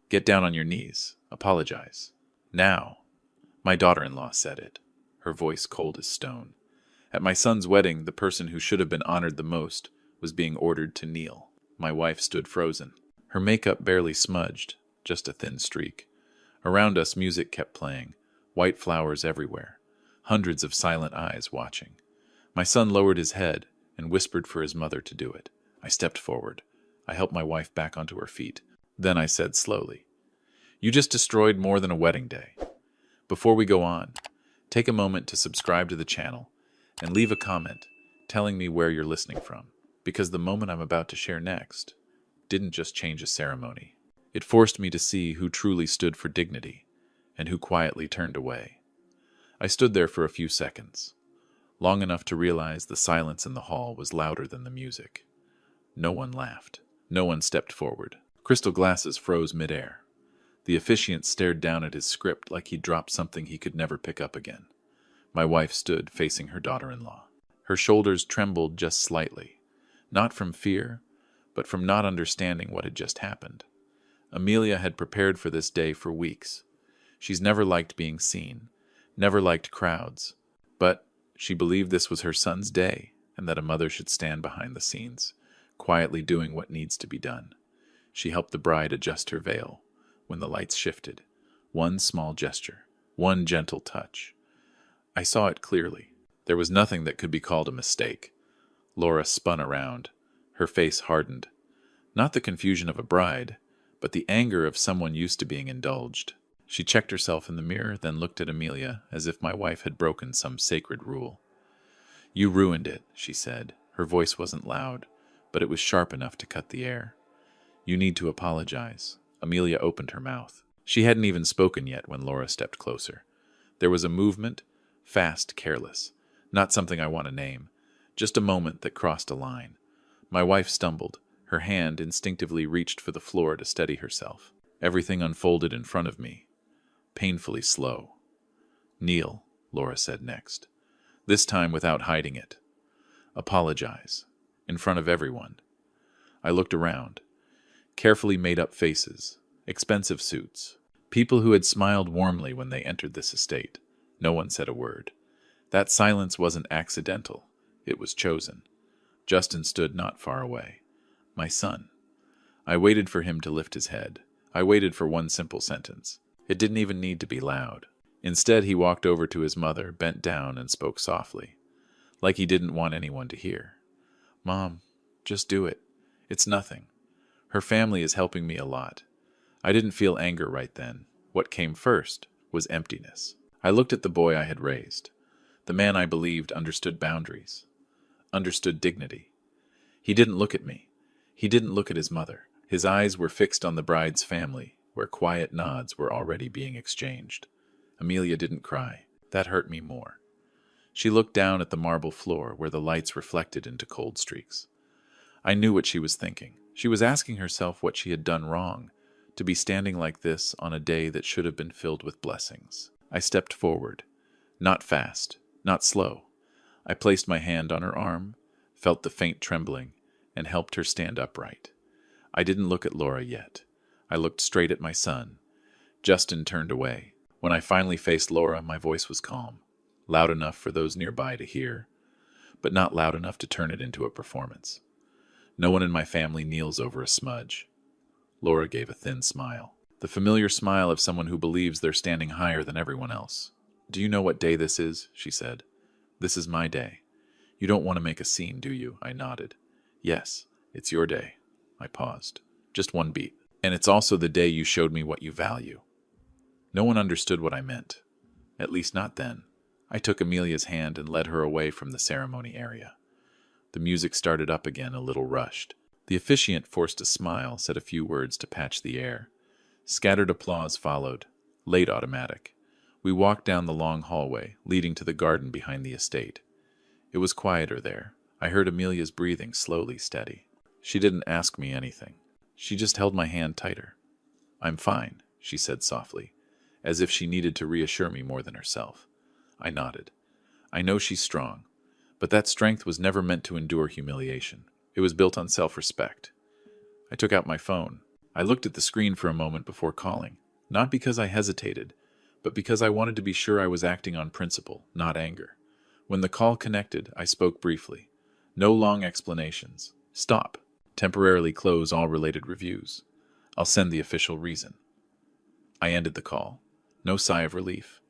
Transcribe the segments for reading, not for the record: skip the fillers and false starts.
Get down on your knees. Apologize. Now. My daughter-in-law said it, her voice cold as stone. At my son's wedding, the person who should have been honored the most was being ordered to kneel. My wife stood frozen. Her makeup barely smudged, just a thin streak. Around us, music kept playing, white flowers everywhere, hundreds of silent eyes watching. My son lowered his head and whispered for his mother to do it. I stepped forward. I helped my wife back onto her feet. Then I said slowly, "You just destroyed more than a wedding day. Before we go on, take a moment to subscribe to the channel and leave a comment telling me where you're listening from, because the moment I'm about to share next didn't just change a ceremony. It forced me to see who truly stood for dignity and who quietly turned away. I stood there for a few seconds, long enough to realize the silence in the hall was louder than the music. No one laughed. No one stepped forward. Crystal glasses froze midair. The officiant stared down at his script like he'd dropped something he could never pick up again. My wife stood facing her daughter-in-law. Her shoulders trembled just slightly, not from fear, but from not understanding what had just happened. Amelia had prepared for this day for weeks. She's never liked being seen, never liked crowds, but she believed this was her son's day and that a mother should stand behind the scenes, quietly doing what needs to be done. She helped the bride adjust her veil when the lights shifted. One small gesture, one gentle touch. I saw it clearly. There was nothing that could be called a mistake. Laura spun around. Her face hardened. Not the confusion of a bride, but the anger of someone used to being indulged. She checked herself in the mirror, then looked at Amelia as if my wife had broken some sacred rule. "You ruined it," she said. Her voice wasn't loud, but it was sharp enough to cut the air. "You need to apologize." Amelia opened her mouth. She hadn't even spoken yet when Laura stepped closer. There was a movement, fast, careless. Not something I want to name. Just a moment that crossed a line. My wife stumbled. Her hand instinctively reached for the floor to steady herself. Everything unfolded in front of me, painfully slow. "Kneel," Laura said next, this time without hiding it. "Apologize, in front of everyone." I looked around. Carefully made-up faces, expensive suits, people who had smiled warmly when they entered this estate. No one said a word. That silence wasn't accidental. It was chosen. Justin stood not far away. My son. I waited for him to lift his head. I waited for one simple sentence. It didn't even need to be loud. Instead, he walked over to his mother, bent down, and spoke softly, like he didn't want anyone to hear. "Mom, just do it. It's nothing. Her family is helping me a lot." I didn't feel anger right then. What came first was emptiness. I looked at the boy I had raised. The man I believed understood boundaries, understood dignity. He didn't look at me. He didn't look at his mother. His eyes were fixed on the bride's family, where quiet nods were already being exchanged. Amelia didn't cry. That hurt me more. She looked down at the marble floor where the lights reflected into cold streaks. I knew what she was thinking. She was asking herself what she had done wrong, to be standing like this on a day that should have been filled with blessings. I stepped forward. Not fast, not slow. I placed my hand on her arm, felt the faint trembling, and helped her stand upright. I didn't look at Laura yet. I looked straight at my son. Justin turned away. When I finally faced Laura, my voice was calm, loud enough for those nearby to hear, but not loud enough to turn it into a performance. "No one in my family kneels over a smudge." Laura gave a thin smile, the familiar smile of someone who believes they're standing higher than everyone else. "Do you know what day this is?" she said. "This is my day. You don't want to make a scene, do you?" I nodded. "Yes, it's your day." I paused. Just one beat. "And it's also the day you showed me what you value." No one understood what I meant. At least not then. I took Amelia's hand and led her away from the ceremony area. The music started up again, a little rushed. The officiant forced a smile, said a few words to patch the air. Scattered applause followed, late automatic. We walked down the long hallway, leading to the garden behind the estate. It was quieter there. I heard Amelia's breathing slowly steady. She didn't ask me anything. She just held my hand tighter. "I'm fine," she said softly, as if she needed to reassure me more than herself. I nodded. "I know she's strong, but that strength was never meant to endure humiliation. It was built on self-respect." I took out my phone. I looked at the screen for a moment before calling, not because I hesitated, but because I wanted to be sure I was acting on principle, not anger. When the call connected, I spoke briefly. No long explanations. Stop. Temporarily close all related reviews. I'll send the official reason. I ended the call. No sigh of relief.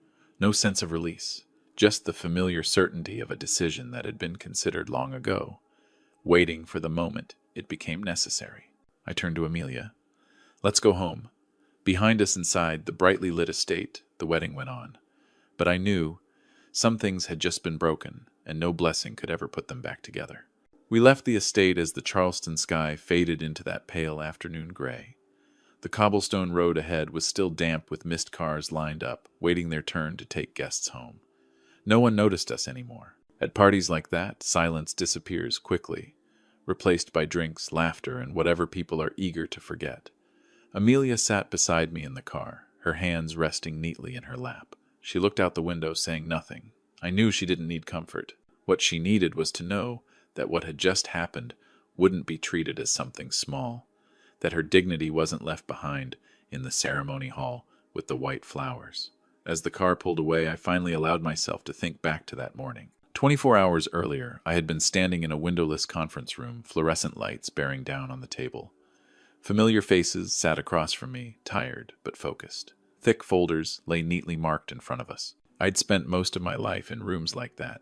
No sense of release. Just the familiar certainty of a decision that had been considered long ago, waiting for the moment it became necessary. I turned to Amelia. Let's go home. Behind us inside the brightly lit estate, the wedding went on. But I knew some things had just been broken, and no blessing could ever put them back together. We left the estate as the Charleston sky faded into that pale afternoon gray. The cobblestone road ahead was still damp with missed cars lined up, waiting their turn to take guests home. No one noticed us anymore. At parties like that, silence disappears quickly, replaced by drinks, laughter, and whatever people are eager to forget. Amelia sat beside me in the car, her hands resting neatly in her lap. She looked out the window, saying nothing. I knew she didn't need comfort. What she needed was to know that what had just happened wouldn't be treated as something small, that her dignity wasn't left behind in the ceremony hall with the white flowers. As the car pulled away, I finally allowed myself to think back to that morning. 24 hours earlier, I had been standing in a windowless conference room, fluorescent lights bearing down on the table. Familiar faces sat across from me, tired but focused. Thick folders lay neatly marked in front of us. I'd spent most of my life in rooms like that,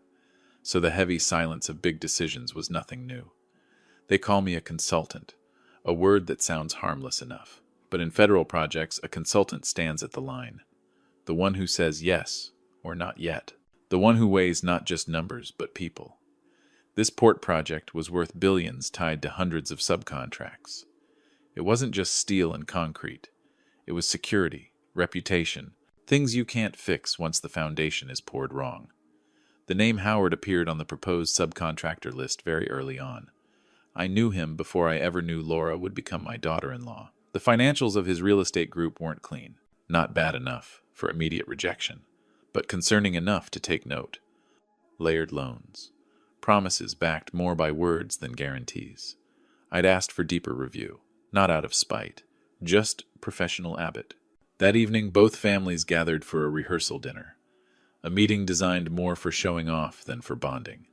so the heavy silence of big decisions was nothing new. They call me a consultant, a word that sounds harmless enough. But in federal projects, a consultant stands at the line. The one who says yes, or not yet. The one who weighs not just numbers, but people. This port project was worth billions tied to hundreds of subcontracts. It wasn't just steel and concrete. It was security, reputation, things you can't fix once the foundation is poured wrong. The name Howard appeared on the proposed subcontractor list very early on. I knew him before I ever knew Laura would become my daughter-in-law. The financials of his real estate group weren't clean. Not bad enough for immediate rejection, but concerning enough to take note. Layered loans. Promises backed more by words than guarantees. I'd asked for deeper review, not out of spite, just professional habit. That evening, both families gathered for a rehearsal dinner, a meeting designed more for showing off than for bonding.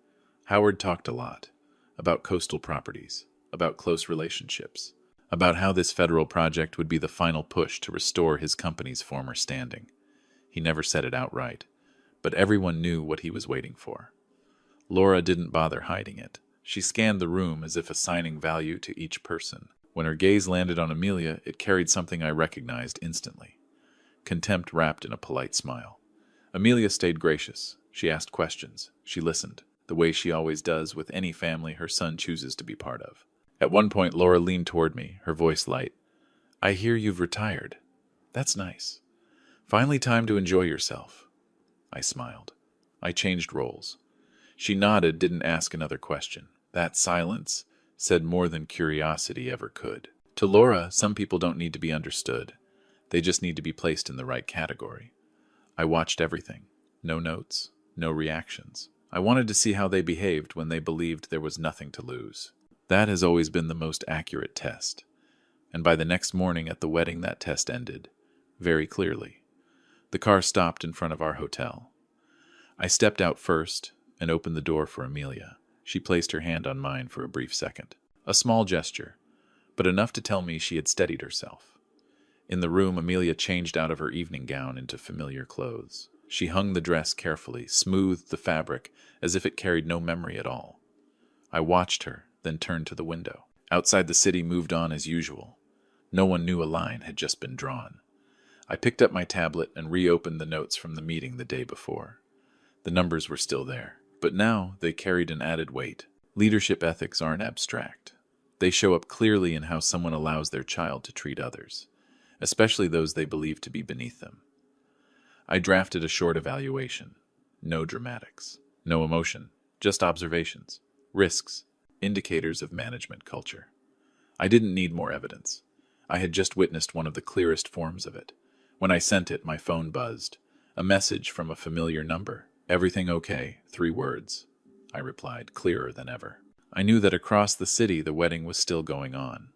Howard talked a lot about coastal properties, about close relationships, about how this federal project would be the final push to restore his company's former standing. He never said it outright, but everyone knew what he was waiting for. Laura didn't bother hiding it. She scanned the room as if assigning value to each person. When her gaze landed on Amelia, it carried something I recognized instantly. Contempt wrapped in a polite smile. Amelia stayed gracious. She asked questions. She listened, the way she always does with any family her son chooses to be part of. At one point, Laura leaned toward me, her voice light. "I hear you've retired. That's nice. Finally time to enjoy yourself." I smiled. I changed roles. She nodded, didn't ask another question. That silence said more than curiosity ever could. To Laura, some people don't need to be understood. They just need to be placed in the right category. I watched everything. No notes, no reactions. I wanted to see how they behaved when they believed there was nothing to lose. That has always been the most accurate test. And by the next morning at the wedding, that test ended. Very clearly. The car stopped in front of our hotel. I stepped out first and opened the door for Amelia. She placed her hand on mine for a brief second. A small gesture, but enough to tell me she had steadied herself. In the room, Amelia changed out of her evening gown into familiar clothes. She hung the dress carefully, smoothed the fabric as if it carried no memory at all. I watched her, then turned to the window. Outside, the city moved on as usual. No one knew a line had just been drawn. I picked up my tablet and reopened the notes from the meeting the day before. The numbers were still there, but now they carried an added weight. Leadership ethics aren't abstract. They show up clearly in how someone allows their child to treat others, especially those they believe to be beneath them. I drafted a short evaluation. No dramatics, no emotion, just observations, risks, indicators of management culture. I didn't need more evidence. I had just witnessed one of the clearest forms of it. When I sent it, my phone buzzed. A message from a familiar number. "Everything okay," 3 words. I replied, clearer than ever. I knew that across the city the wedding was still going on.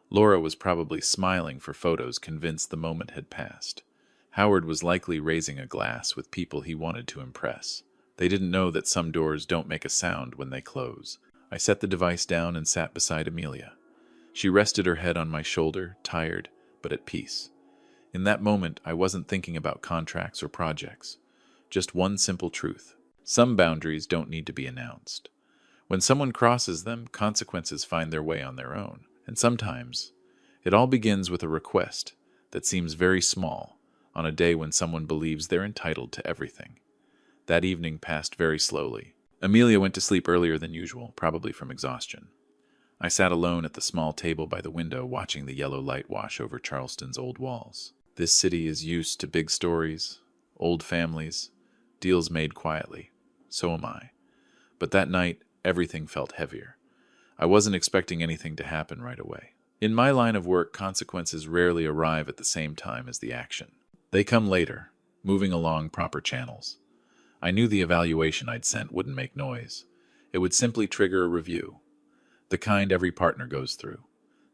Laura was probably smiling for photos, convinced the moment had passed. Howard was likely raising a glass with people he wanted to impress. They didn't know that some doors don't make a sound when they close. I set the device down and sat beside Amelia. She rested her head on my shoulder, tired, but at peace. In that moment, I wasn't thinking about contracts or projects. Just one simple truth. Some boundaries don't need to be announced. When someone crosses them, consequences find their way on their own. And sometimes, it all begins with a request that seems very small on a day when someone believes they're entitled to everything. That evening passed very slowly. Amelia went to sleep earlier than usual, probably from exhaustion. I sat alone at the small table by the window, watching the yellow light wash over Charleston's old walls. This city is used to big stories, old families, deals made quietly. So am I. But that night, everything felt heavier. I wasn't expecting anything to happen right away. In my line of work, consequences rarely arrive at the same time as the action. They come later, moving along proper channels. I knew the evaluation I'd sent wouldn't make noise. It would simply trigger a review, the kind every partner goes through.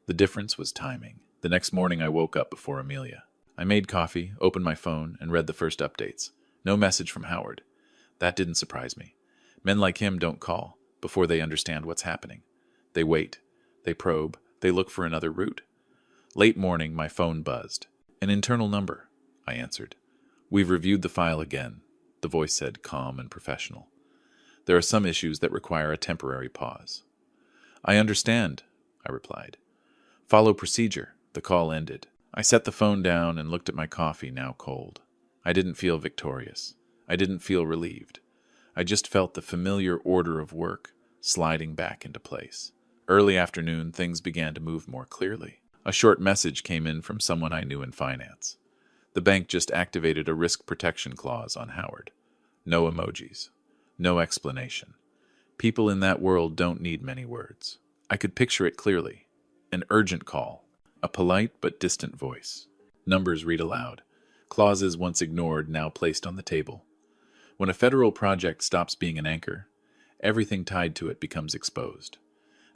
The difference was timing. The next morning I woke up before Amelia. I made coffee, opened my phone, and read the first updates. No message from Howard. That didn't surprise me. Men like him don't call before they understand what's happening. They wait. They probe. They look for another route. Late morning, my phone buzzed. An internal number, I answered. We've reviewed the file again, the voice said, calm and professional. There are some issues that require a temporary pause. I understand, I replied. Follow procedure. The call ended. I set the phone down and looked at my coffee, now cold. I didn't feel victorious. I didn't feel relieved. I just felt the familiar order of work sliding back into place. Early afternoon, things began to move more clearly. A short message came in from someone I knew in finance. The bank just activated a risk protection clause on Howard. No emojis. No explanation. People in that world don't need many words. I could picture it clearly. An urgent call. A polite but distant voice. Numbers read aloud. Clauses once ignored, now placed on the table. When a federal project stops being an anchor, everything tied to it becomes exposed.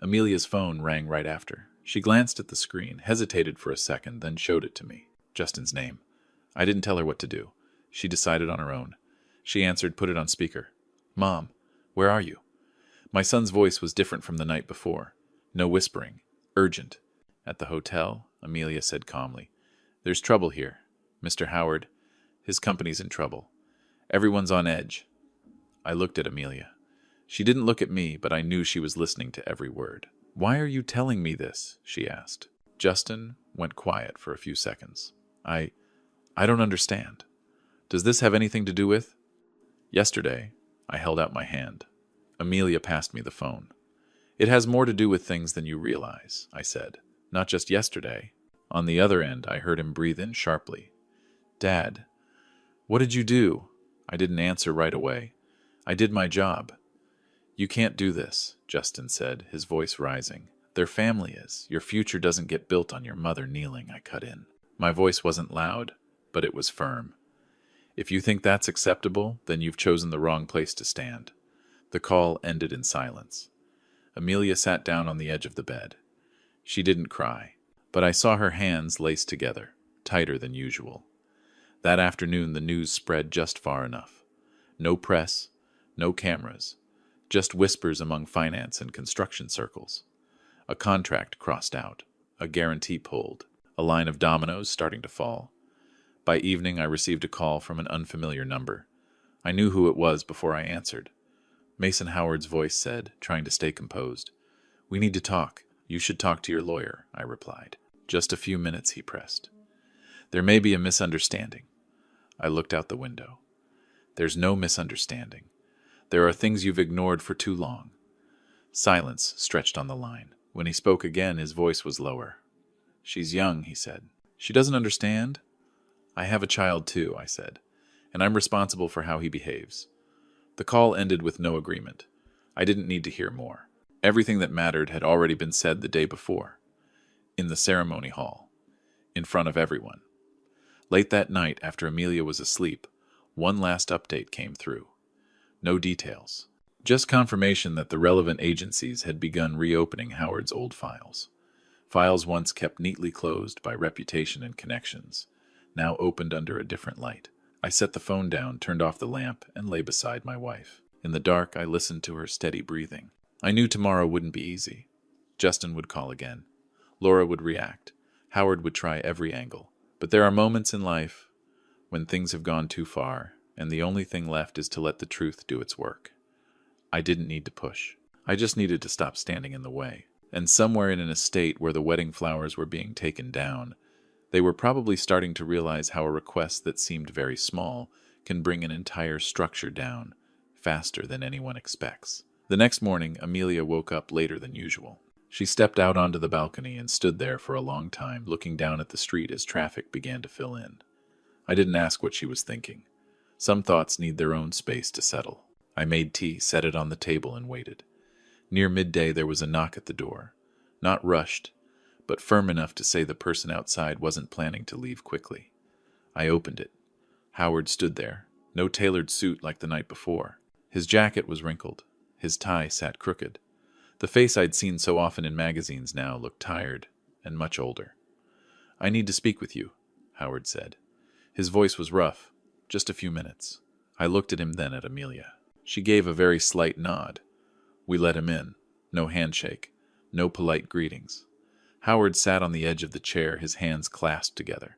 Amelia's phone rang right after. She glanced at the screen, hesitated for a second, then showed it to me. Justin's name. I didn't tell her what to do. She decided on her own. She answered, put it on speaker. Mom, where are you? My son's voice was different from the night before. No whispering. Urgent. At the hotel, Amelia said calmly. There's trouble here. Mr. Howard, his company's in trouble. Everyone's on edge. I looked at Amelia. She didn't look at me, but I knew she was listening to every word. Why are you telling me this? She asked. Justin went quiet for a few seconds. I don't understand. Does this have anything to do with? Yesterday, I held out my hand. Amelia passed me the phone. It has more to do with things than you realize, I said. Not just yesterday. On the other end, I heard him breathe in sharply. Dad, what did you do? I didn't answer right away. I did my job. You can't do this, Justin said, his voice rising. Their family is. Your future doesn't get built on your mother kneeling, I cut in. My voice wasn't loud, but it was firm. If you think that's acceptable, then you've chosen the wrong place to stand. The call ended in silence. Amelia sat down on the edge of the bed. She didn't cry, but I saw her hands laced together, tighter than usual. That afternoon the news spread just far enough. No press, no cameras, just whispers among finance and construction circles. A contract crossed out, a guarantee pulled, a line of dominoes starting to fall. By evening I received a call from an unfamiliar number. I knew who it was before I answered. Mason Howard's voice said, trying to stay composed. We need to talk. You should talk to your lawyer, I replied. Just a few minutes, he pressed. There may be a misunderstanding. I looked out the window. There's no misunderstanding. There are things you've ignored for too long. Silence stretched on the line. When he spoke again, his voice was lower. She's young, he said. She doesn't understand? I have a child too, I said, and I'm responsible for how he behaves. The call ended with no agreement. I didn't need to hear more. Everything that mattered had already been said the day before. In the ceremony hall. In front of everyone. Late that night, after Amelia was asleep, one last update came through. No details. Just confirmation that the relevant agencies had begun reopening Howard's old files. Files once kept neatly closed by reputation and connections, now opened under a different light. I set the phone down, turned off the lamp, and lay beside my wife. In the dark, I listened to her steady breathing. I knew tomorrow wouldn't be easy. Justin would call again. Laura would react. Howard would try every angle. But there are moments in life when things have gone too far, and the only thing left is to let the truth do its work. I didn't need to push. I just needed to stop standing in the way. And somewhere in an estate where the wedding flowers were being taken down, they were probably starting to realize how a request that seemed very small can bring an entire structure down faster than anyone expects. The next morning, Amelia woke up later than usual. She stepped out onto the balcony and stood there for a long time, looking down at the street as traffic began to fill in. I didn't ask what she was thinking. Some thoughts need their own space to settle. I made tea, set it on the table, and waited. Near midday, there was a knock at the door. Not rushed, but firm enough to say the person outside wasn't planning to leave quickly. I opened it. Howard stood there, no tailored suit like the night before. His jacket was wrinkled. His tie sat crooked. The face I'd seen so often in magazines now looked tired and much older. "I need to speak with you," Howard said. His voice was rough. "Just a few minutes." I looked at him, then at Amelia. She gave a very slight nod. We let him in. No handshake. No polite greetings. Howard sat on the edge of the chair, his hands clasped together.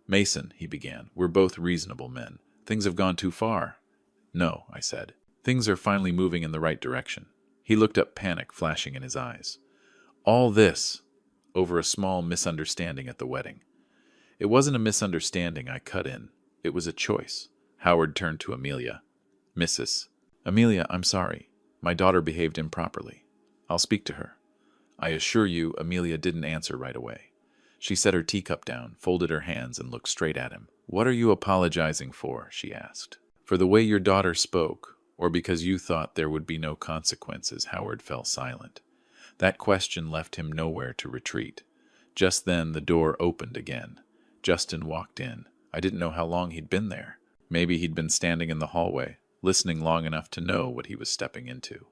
"Mason," he began, "we're both reasonable men. Things have gone too far." "No," I said. "Things are finally moving in the right direction." He looked up, panic flashing in his eyes. "All this over a small misunderstanding at the wedding." "It wasn't a misunderstanding," I cut in. "It was a choice." Howard turned to Amelia. "Mrs. Amelia, I'm sorry. My daughter behaved improperly. I'll speak to her." I assure you, Amelia didn't answer right away. She set her teacup down, folded her hands, and looked straight at him. "What are you apologizing for?" she asked. "For the way your daughter spoke, or because you thought there would be no consequences?" Howard fell silent. That question left him nowhere to retreat. Just then the door opened again. Justin walked in. I didn't know how long he'd been there. Maybe he'd been standing in the hallway, listening long enough to know what he was stepping into.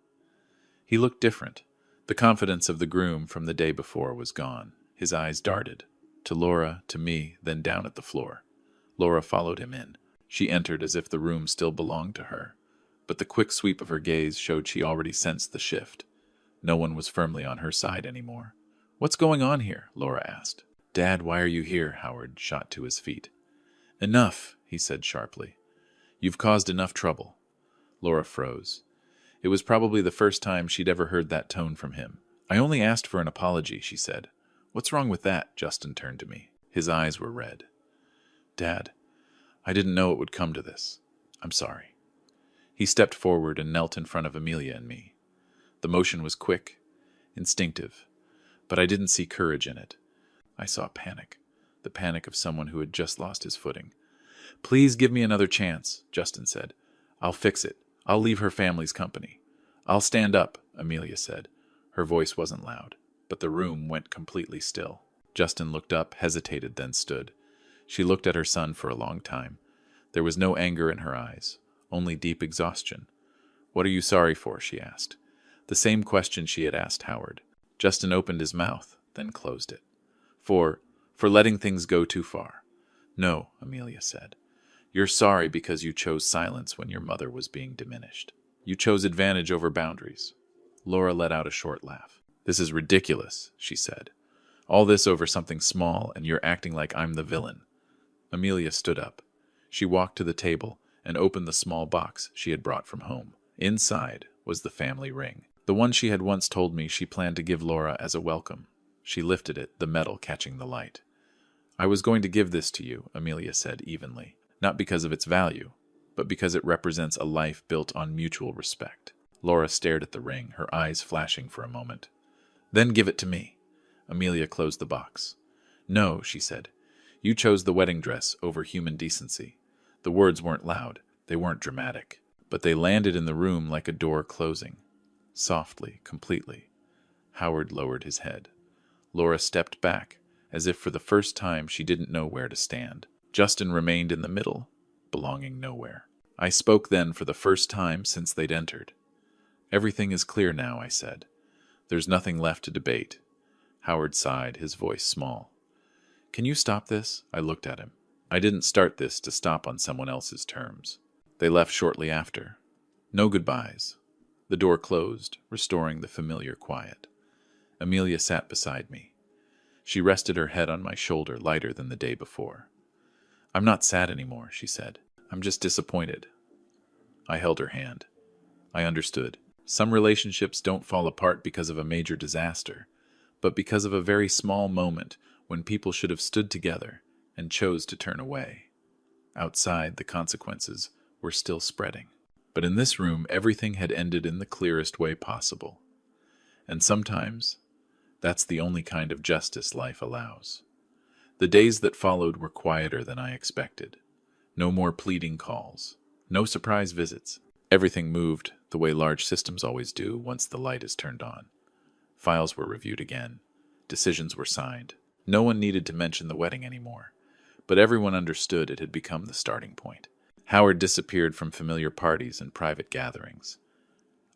He looked different. The confidence of the groom from the day before was gone. His eyes darted. To Laura, to me, then down at the floor. Laura followed him in. She entered as if the room still belonged to her. But the quick sweep of her gaze showed she already sensed the shift. No one was firmly on her side anymore. "What's going on here?" Laura asked. "Dad, why are you here?" Howard shot to his feet. "Enough," he said sharply. "You've caused enough trouble." Laura froze. It was probably the first time she'd ever heard that tone from him. "I only asked for an apology," she said. "What's wrong with that?" Justin turned to me. His eyes were red. "Dad, I didn't know it would come to this. I'm sorry." He stepped forward and knelt in front of Amelia and me. The motion was quick, instinctive, but I didn't see courage in it. I saw panic, the panic of someone who had just lost his footing. "Please give me another chance," Justin said. "I'll fix it. I'll leave her family's company." "I'll stand up," Amelia said. Her voice wasn't loud, but the room went completely still. Justin looked up, hesitated, then stood. She looked at her son for a long time. There was no anger in her eyes, only deep exhaustion. "What are you sorry for?" she asked. The same question she had asked Howard. Justin opened his mouth, then closed it. For letting things go too far." "No," Amelia said. "You're sorry because you chose silence when your mother was being diminished. You chose advantage over boundaries." Laura let out a short laugh. "This is ridiculous," she said. "All this over something small, and you're acting like I'm the villain." Amelia stood up. She walked to the table and opened the small box she had brought from home. Inside was the family ring, the one she had once told me she planned to give Laura as a welcome. She lifted it, the metal catching the light. "I was going to give this to you," Amelia said evenly. "Not because of its value, but because it represents a life built on mutual respect." Laura stared at the ring, her eyes flashing for a moment. "Then give it to me." Amelia closed the box. "No," she said. "You chose the wedding dress over human decency." The words weren't loud, they weren't dramatic, but they landed in the room like a door closing. Softly, completely. Howard lowered his head. Laura stepped back, as if for the first time she didn't know where to stand. Justin remained in the middle, belonging nowhere. I spoke then for the first time since they'd entered. "Everything is clear now," I said. "There's nothing left to debate. Howard sighed, his voice small. Can you stop this? I looked at him. I didn't start this to stop on someone else's terms. They left shortly after. No goodbyes. The door closed, restoring the familiar quiet. Amelia sat beside me. She rested her head on my shoulder, lighter than the day before. I'm not sad anymore, she said. I'm just disappointed. I held her hand. I understood. Some relationships don't fall apart because of a major disaster, but because of a very small moment when people should have stood together and chose to turn away. Outside, the consequences were still spreading. But in this room, everything had ended in the clearest way possible. And sometimes, that's the only kind of justice life allows. The days that followed were quieter than I expected. No more pleading calls. No surprise visits. Everything moved the way large systems always do once the light is turned on. Files were reviewed again. Decisions were signed. No one needed to mention the wedding anymore, but everyone understood it had become the starting point. Howard disappeared from familiar parties and private gatherings.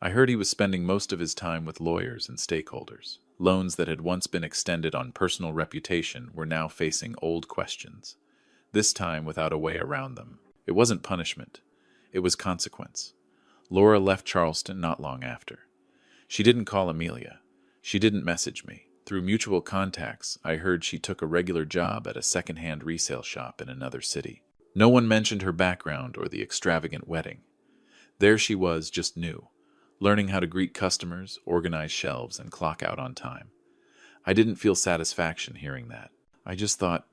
I heard he was spending most of his time with lawyers and stakeholders. Loans that had once been extended on personal reputation were now facing old questions, this time without a way around them. It wasn't punishment. It was consequence. Laura left Charleston not long after. She didn't call Amelia. She didn't message me. Through mutual contacts, I heard she took a regular job at a second-hand resale shop in another city. No one mentioned her background or the extravagant wedding. There she was, just new, learning how to greet customers, organize shelves, and clock out on time. I didn't feel satisfaction hearing that. I just thought,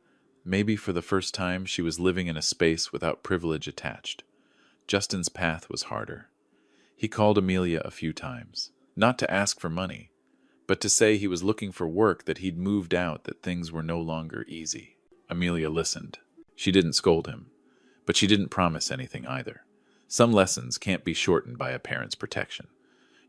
maybe for the first time she was living in a space without privilege attached. Justin's path was harder. He called Amelia a few times, not to ask for money, but to say he was looking for work, that he'd moved out, that things were no longer easy. Amelia listened. She didn't scold him, but she didn't promise anything either. Some lessons can't be shortened by a parent's protection.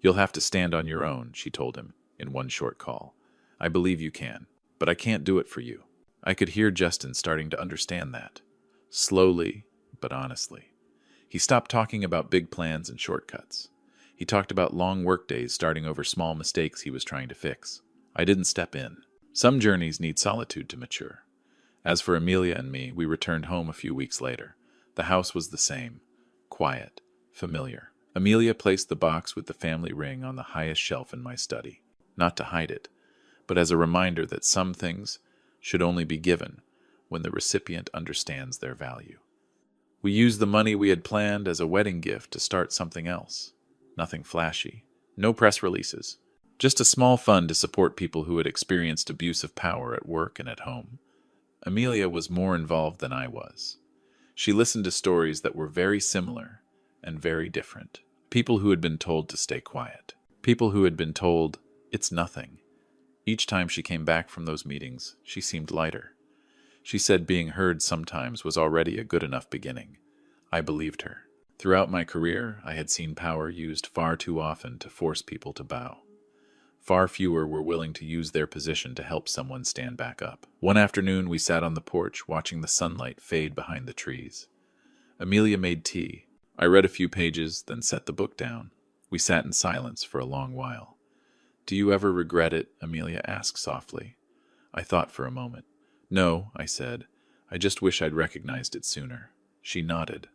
You'll have to stand on your own, she told him in one short call. I believe you can, but I can't do it for you. I could hear Justin starting to understand that. Slowly, but honestly. He stopped talking about big plans and shortcuts. He talked about long workdays starting over small mistakes he was trying to fix. I didn't step in. Some journeys need solitude to mature. As for Amelia and me, we returned home a few weeks later. The house was the same. Quiet. Familiar. Amelia placed the box with the family ring on the highest shelf in my study. Not to hide it, but as a reminder that some things should only be given when the recipient understands their value. We used the money we had planned as a wedding gift to start something else. Nothing flashy. No press releases. Just a small fund to support people who had experienced abuse of power at work and at home. Amelia was more involved than I was. She listened to stories that were very similar and very different. People who had been told to stay quiet. People who had been told, it's nothing. Each time she came back from those meetings, she seemed lighter. She said being heard sometimes was already a good enough beginning. I believed her. Throughout my career, I had seen power used far too often to force people to bow. Far fewer were willing to use their position to help someone stand back up. One afternoon, we sat on the porch watching the sunlight fade behind the trees. Amelia made tea. I read a few pages, then set the book down. We sat in silence for a long while. Do you ever regret it? Amelia asked softly. I thought for a moment. No, I said. I just wish I'd recognized it sooner. She nodded.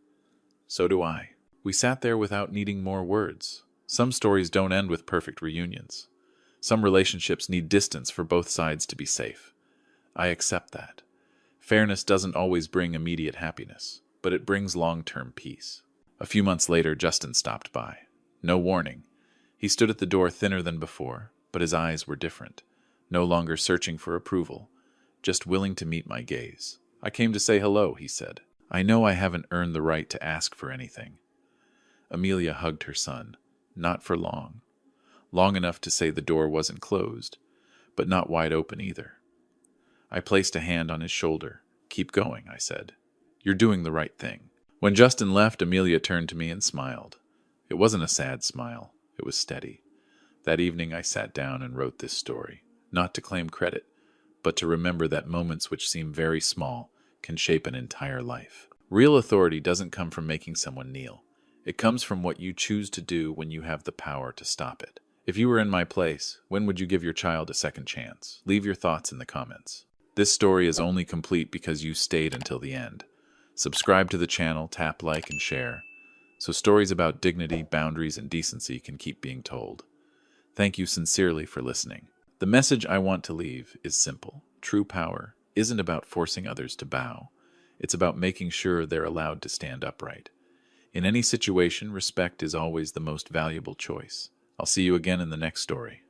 So do I. We sat there without needing more words. Some stories don't end with perfect reunions. Some relationships need distance for both sides to be safe. I accept that. Fairness doesn't always bring immediate happiness, but it brings long-term peace. A few months later, Justin stopped by. No warning. He stood at the door thinner than before, but his eyes were different. No longer searching for approval, just willing to meet my gaze. I came to say hello, he said. I know I haven't earned the right to ask for anything. Amelia hugged her son. Not for long. Long enough to say the door wasn't closed, but not wide open either. I placed a hand on his shoulder. Keep going, I said. You're doing the right thing. When Justin left, Amelia turned to me and smiled. It wasn't a sad smile. It was steady. That evening I sat down and wrote this story, not to claim credit, but to remember that moments which seem very small can shape an entire life. Real authority doesn't come from making someone kneel. It comes from what you choose to do when you have the power to stop it. If you were in my place, when would you give your child a second chance? Leave your thoughts in the comments. This story is only complete because you stayed until the end. Subscribe to the channel, tap like, and share, so stories about dignity, boundaries, and decency can keep being told. Thank you sincerely for listening. The message I want to leave is simple. True power isn't about forcing others to bow. It's about making sure they're allowed to stand upright. In any situation, respect is always the most valuable choice. I'll see you again in the next story.